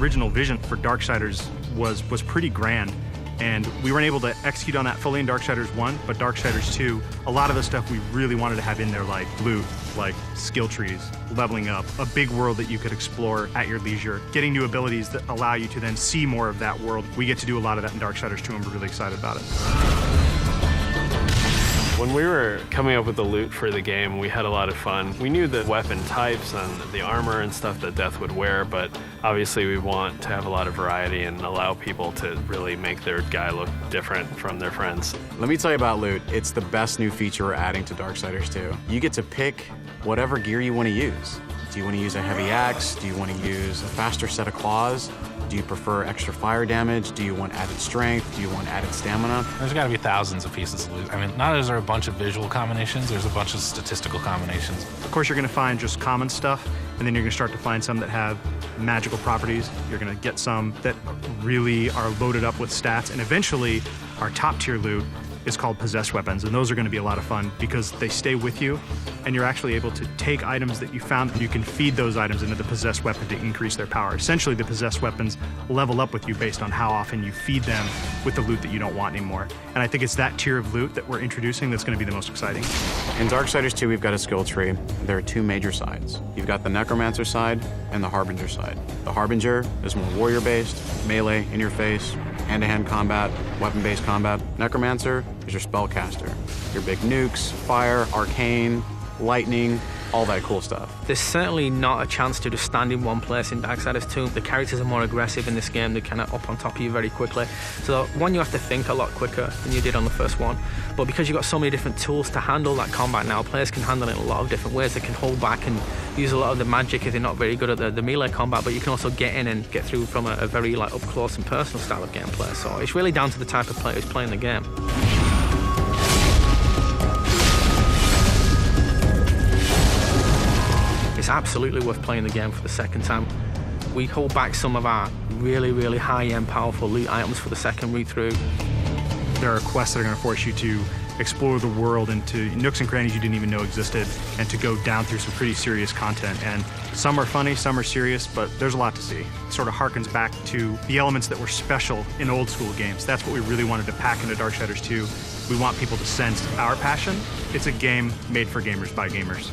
original vision for Darksiders was pretty grand. And we weren't able to execute on that fully in Darksiders 1, but Darksiders 2, a lot of the stuff we really wanted to have in there, like loot, like skill trees, leveling up, a big world that you could explore at your leisure, getting new abilities that allow you to then see more of that world. We get to do a lot of that in Darksiders 2, and we're really excited about it. When we were coming up with the loot for the game, we had a lot of fun. We knew the weapon types and the armor and stuff that Death would wear, but obviously we want to have a lot of variety and allow people to really make their guy look different from their friends. Let me tell you about loot. It's the best new feature we're adding to Darksiders 2. You get to pick whatever gear you want to use. Do you want to use a heavy axe? Do you want to use a faster set of claws? Do you prefer extra fire damage? Do you want added strength? Do you want added stamina? There's got to be thousands of pieces of loot. I mean, not is there a bunch of visual combinations, there's a bunch of statistical combinations. Of course, you're going to find just common stuff, and then you're going to start to find some that have magical properties. You're going to get some that really are loaded up with stats, and eventually, our top-tier loot is called possessed weapons, and those are going to be a lot of fun because they stay with you, and you're actually able to take items that you found, and you can feed those items into the possessed weapon to increase their power. Essentially, the possessed weapons level up with you based on how often you feed them with the loot that you don't want anymore. And I think it's that tier of loot that we're introducing that's going to be the most exciting. In Darksiders 2, we've got a skill tree. There are two major sides. You've got the Necromancer side and the Harbinger side. The Harbinger is more warrior-based, melee, in-your-face, hand-to-hand combat, weapon-based combat. Necromancer is your spellcaster. Your big nukes, fire, arcane, lightning, all that cool stuff. There's certainly not a chance to just stand in one place in Darksiders 2. The characters are more aggressive in this game. They're kind of up on top of you very quickly. So one, you have to think a lot quicker than you did on the first one. But because you've got so many different tools to handle that combat now, players can handle it in a lot of different ways. They can hold back and use a lot of the magic if they're not very good at the melee combat, but you can also get in and get through from a very up close and personal style of gameplay. So it's really down to the type of player who's playing the game. It's absolutely worth playing the game for the second time. We hold back some of our really, really high-end, powerful loot items for the second read-through. There are quests that are going to force you to explore the world into nooks and crannies you didn't even know existed, and to go down through some pretty serious content. And some are funny, some are serious, but there's a lot to see. It sort of harkens back to the elements that were special in old school games. That's what we really wanted to pack into Darksiders 2. We want people to sense our passion. It's a game made for gamers by gamers.